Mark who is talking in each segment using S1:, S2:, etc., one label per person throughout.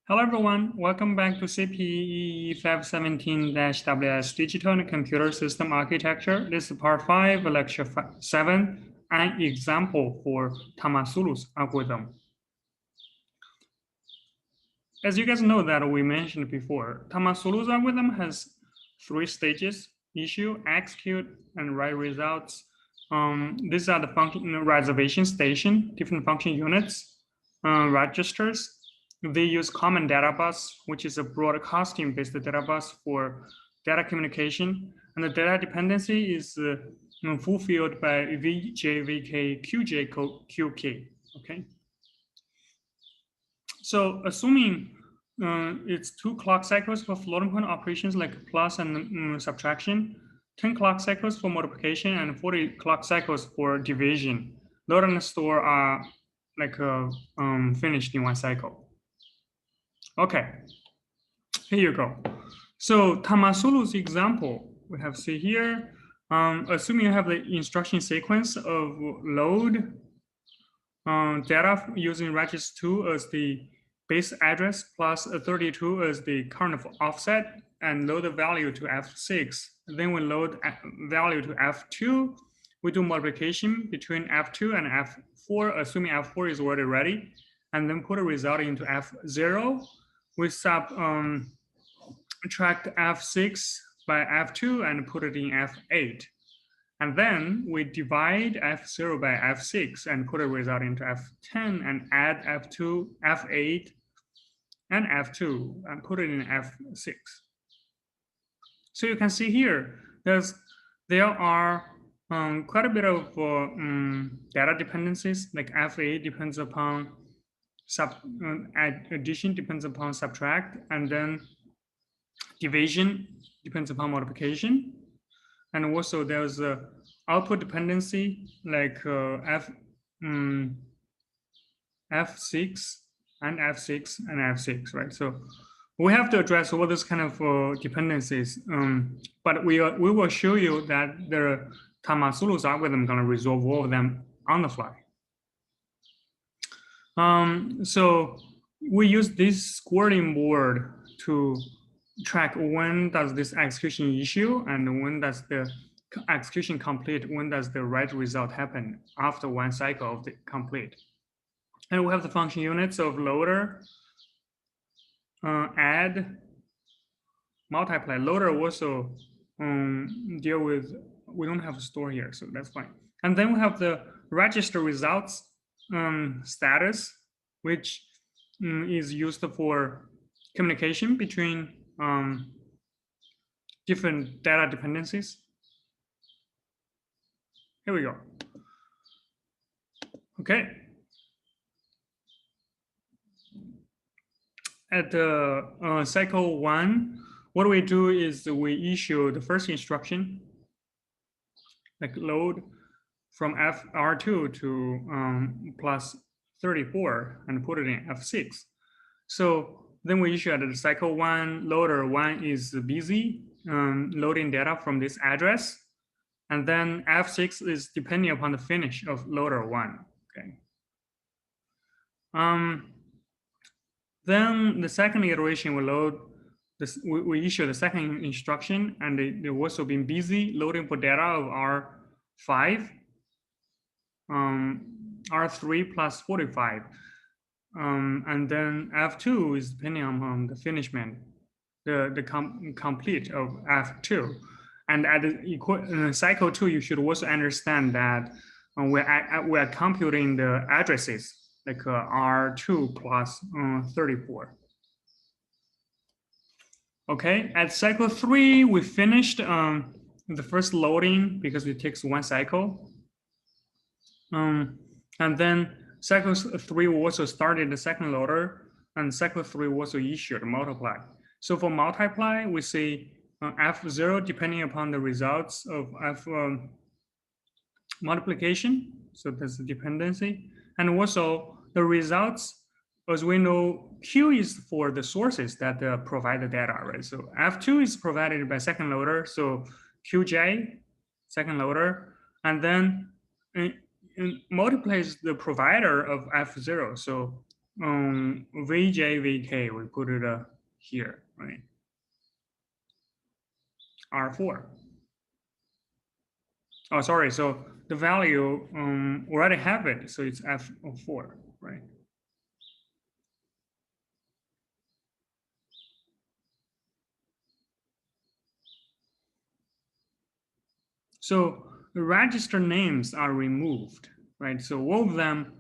S1: Hello everyone, welcome back to CPE 517-WS Digital and Computer System Architecture. This is part 5, lecture 7, an example for Tamasulu's algorithm. As you guys know that we mentioned before, Tamasulu's algorithm has 3 stages: issue, execute, and write results. These are the function reservation station, different function units, registers. They use common data bus, which is a broadcasting-based data bus for data communication. And the data dependency is fulfilled by VJ, VK, QJ, QK, okay? So assuming it's 2 clock cycles for floating point operations like plus and subtraction, 10 clock cycles for multiplication, and 40 clock cycles for division. Load and store are like finished in one cycle. Okay, here you go. So Tamasulu's example, we have see here, assuming you have the instruction sequence of load data using register 2 as the base address plus 32 as the current offset, and load the value to F6. Then we load value to F2. We do multiplication between F2 and F4, assuming F4 is already ready, and then put a result into F0. We subtract F6 by F2 and put it in F8. And then we divide F0 by F6 and put a result into F10 and add F2, F8, and F2 and put it in F6. So you can see here, there are quite a bit of data dependencies, like F8 depends upon addition depends upon subtract, and then division depends upon multiplication. And also there's a output dependency like F6 and F6 and F6, right? So we have to address all those kind of dependencies, but we will show you that the Tamasulu's algorithm gonna resolve all of them on the fly. So we use this scoring board to track when does this execution issue and when does the execution complete, when does the right result happen after one cycle of the complete. And we have the function units of loader, add, multiply. Loader also deal with, we don't have a store here, so that's fine. And then we have the register results status, which is used for communication between different data dependencies. Here we go. Okay. At the cycle 1, what we do is we issue the first instruction, like load from FR2 to plus 34 and put it in F6. So then we issue at the cycle 1, loader 1 is busy loading data from this address. And then F6 is depending upon the finish of loader 1, okay? Then the second iteration will load this, we issue the second instruction, and they also been busy loading for data of R5, R3 plus 45. And then F2 is depending on the finishment, the complete of F2. And at the cycle 2, you should also understand that we're computing the addresses like R2 plus 34. Okay, at cycle 3, we finished the first loading because it takes one cycle. And then cycle 3 will also started the second loader, and cycle 3 will also issued multiply. So for multiply, we say F0 depending upon the results of F multiplication. So that's the dependency. And also the results, as we know, Q is for the sources that provide the data, right? So F2 is provided by second loader. So QJ, second loader, and then multiplies the provider of F0. So Vj, Vk, we put it here, right? R4. Oh, sorry. So the value already have it. So it's f of 4, right? So the register names are removed, right? So all of them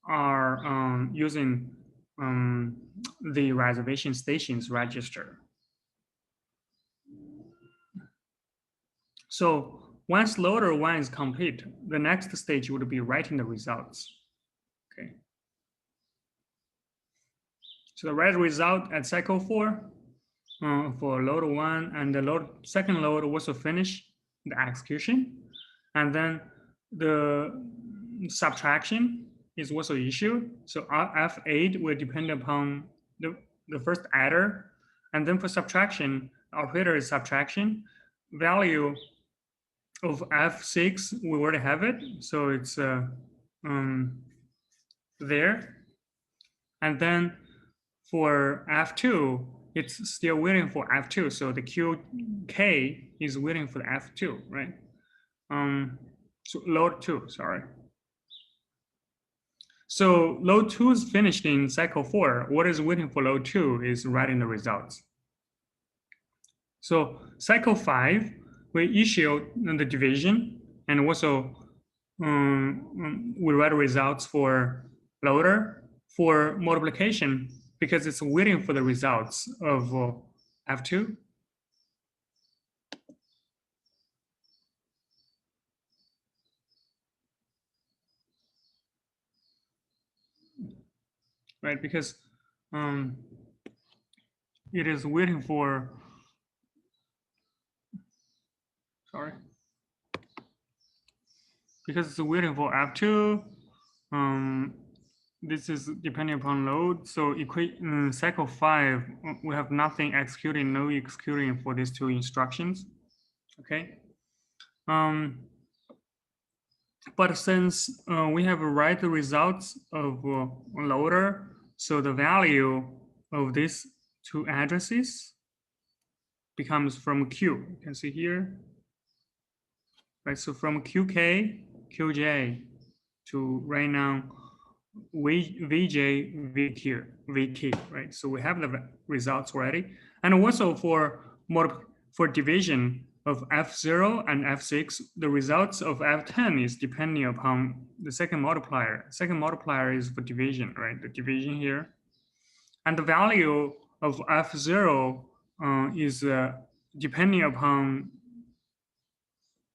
S1: are using the reservation stations register. So once loader 1 is complete, the next stage would be writing the results. Okay. So the write result at cycle 4 for load 1, and the second load also finish the execution, and then the subtraction is also issued. So F8 will depend upon the first adder, and then for subtraction, operator is subtraction. Value of F6, we already have it, so it's there. And then for F2, it's still waiting for F2. So the QK is waiting for the F2, right? So load 2, sorry. So load 2 is finished in cycle 4. What is waiting for load 2 is writing the results. So cycle 5, we issue the division, and also we write results for loader. For multiplication, because it's waiting for the results of F2. Right, because it is waiting for, sorry, because it's waiting for F2. This is depending upon load. So cycle 5, we have nothing executing, no executing for these two instructions. Okay. But since we have write the results of loader, so the value of these two addresses becomes from Q. You can see here, right? So from QK, QJ to right now VJ, VK, right? So we have the results already, and also for division of F0 and F6, the results of F10 is depending upon the second multiplier. Second multiplier is for division, right? The division here. And the value of F0 is depending upon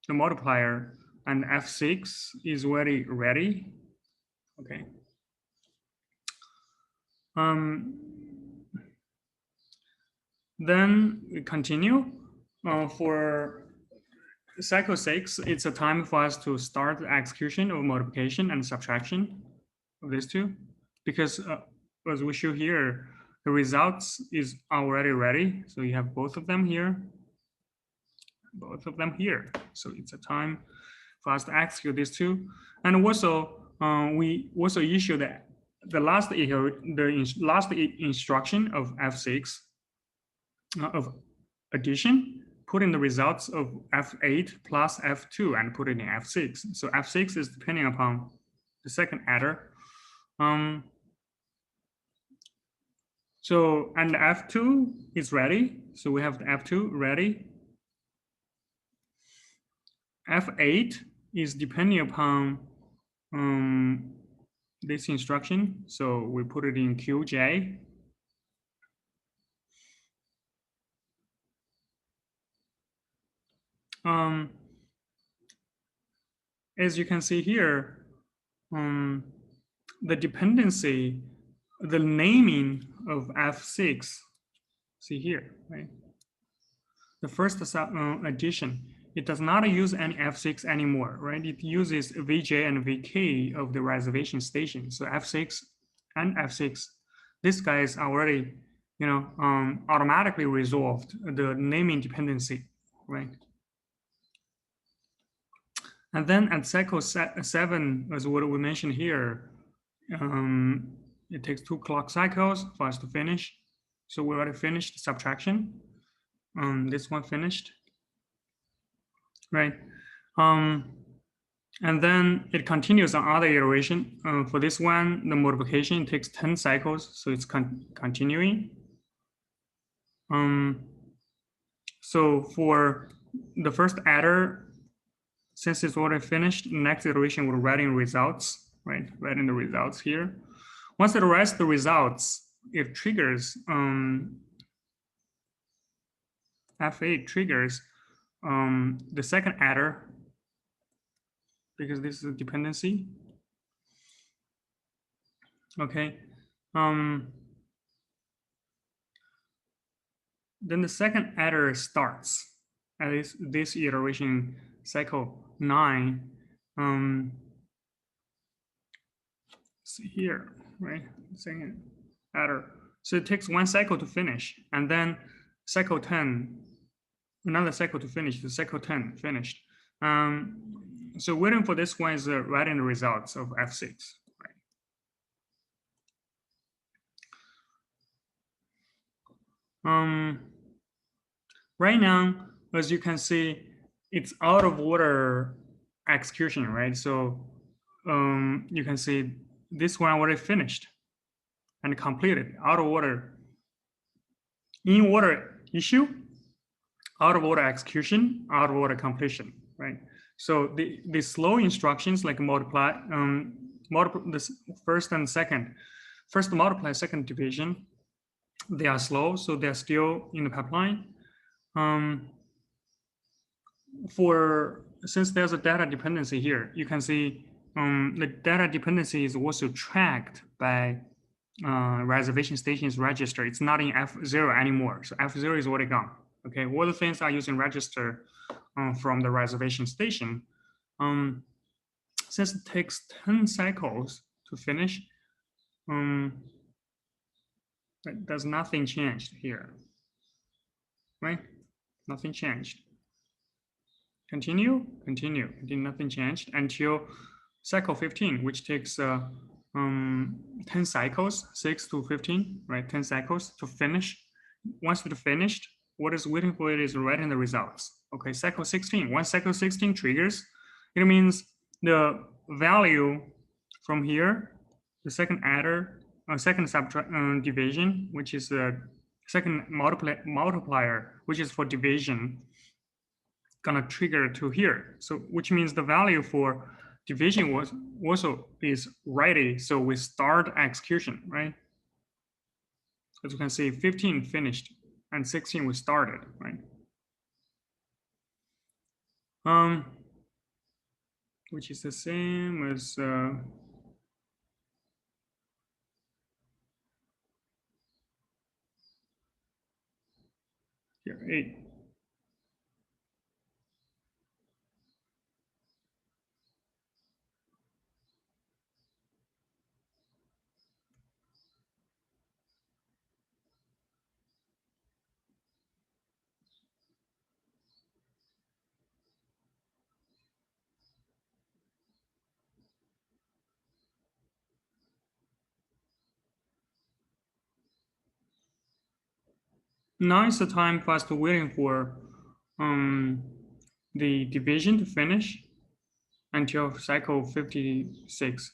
S1: the multiplier, and F6 is already ready. Okay. Then we continue. For cycle 6, it's a time for us to start the execution of multiplication and subtraction of these two, because as we show here, the results is already ready. So you have both of them here, So it's a time for us to execute these two. And also, we also issue the last instruction of F6 of addition, put in the results of F8 plus F2 and put it in F6. So F6 is depending upon the second adder. So, and F2 is ready. So we have the F2 ready. F8 is depending upon this instruction. So we put it in QJ. As you can see here, the dependency, the naming of F6, see here, right? The first addition, it does not use any F6 anymore, right? It uses VJ and VK of the reservation station. So F6 and F6, this guy is already, automatically resolved the naming dependency, right? And then at cycle 7, as what we mentioned here, it takes 2 clock cycles for us to finish. So we already finished the subtraction. This one finished, right? And then it continues on other iteration. For this one, the multiplication takes 10 cycles, so it's continuing. So for the first adder, since it's already finished, next iteration will write in results, right? Write in the results here. Once it writes the results, it triggers F8 triggers the second adder, because this is a dependency. Okay. Then the second adder starts at this iteration cycle 9. See here, right? Second adder. So it takes 1 cycle to finish, and then cycle 10, another cycle to finish. The cycle 10 finished. So waiting for this one is writing the results of F6. Right now, as you can see, it's out of order execution, right? So you can see this one already finished and completed, out of order. In order issue, out of order execution, out of order completion, right? So the slow instructions like multiply, this first and second, first multiply, second division, they are slow, so they're still in the pipeline. Since there's a data dependency here, you can see the data dependency is also tracked by reservation stations register. It's not in F0 anymore. So F0 is already gone. Okay, all the things are using register from the reservation station. Since it takes 10 cycles to finish, there's nothing changed here, right? Nothing changed. Continue, nothing changed until cycle 15, which takes 10 cycles, 6 to 15, right? 10 cycles to finish. Once it's finished, what is waiting for it is writing the results. Okay, cycle 16. Once cycle 16 triggers, it means the value from here, the second adder, second division, which is the second multiplier, which is for division, gonna trigger to here. So which means the value for division was also is ready. So we start execution, right? As you can see, 15 finished and 16 we started, right? Which is the same as here, 8. Now is the time for us to waiting for the division to finish until cycle 56.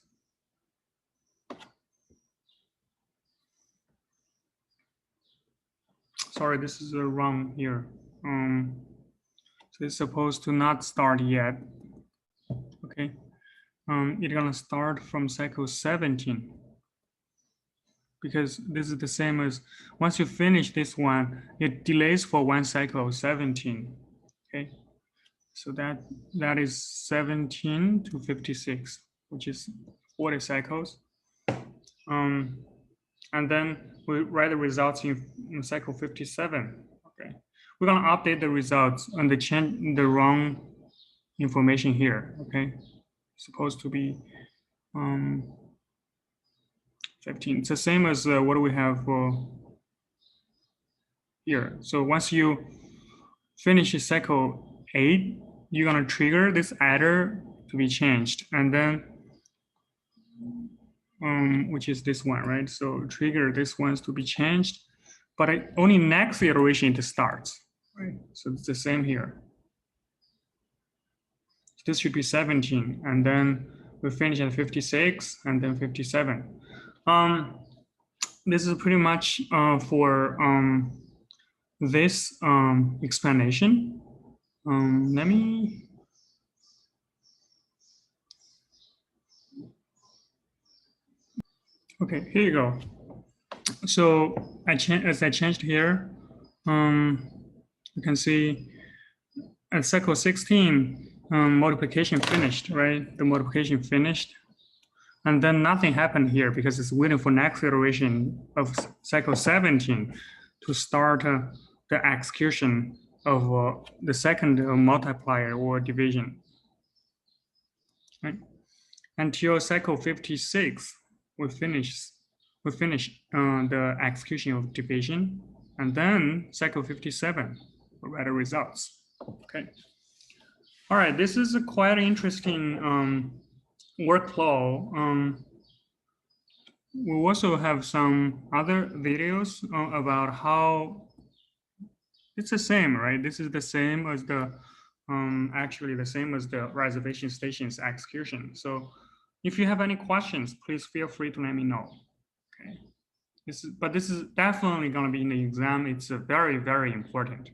S1: Sorry, this is wrong here. So it's supposed to not start yet. Okay. It's gonna start from cycle 17. Because this is the same as once you finish this one, it delays for 1 cycle 17. Okay, so that is 17 to 56, which is 40 cycles. And then we write the results in cycle 57. Okay, we're gonna update the results and the change the wrong information here. Okay, supposed to be 15. It's the same as what we have here. So once you finish cycle 8, you're gonna trigger this adder to be changed, and then which is this one, right? So trigger this ones to be changed, but only next iteration it starts, right? So it's the same here. This should be 17, and then we finish at 56, and then 57. This is pretty much for this explanation. Let me. Okay, here you go. So as I changed here, you can see at cycle 16, multiplication finished, right? The multiplication finished. And then nothing happened here because it's waiting for next iteration of cycle 17 to start the execution of the second multiplier or division, right? Until cycle 56, we finish the execution of division, and then cycle 57 we write the results. Okay. All right, this is a quite interesting workflow. We also have some other videos about how it's the same, right? This is the same as the actually the same as the reservation stations execution. So if you have any questions, please feel free to let me know. Okay. This is definitely going to be in the exam. It's very, very important.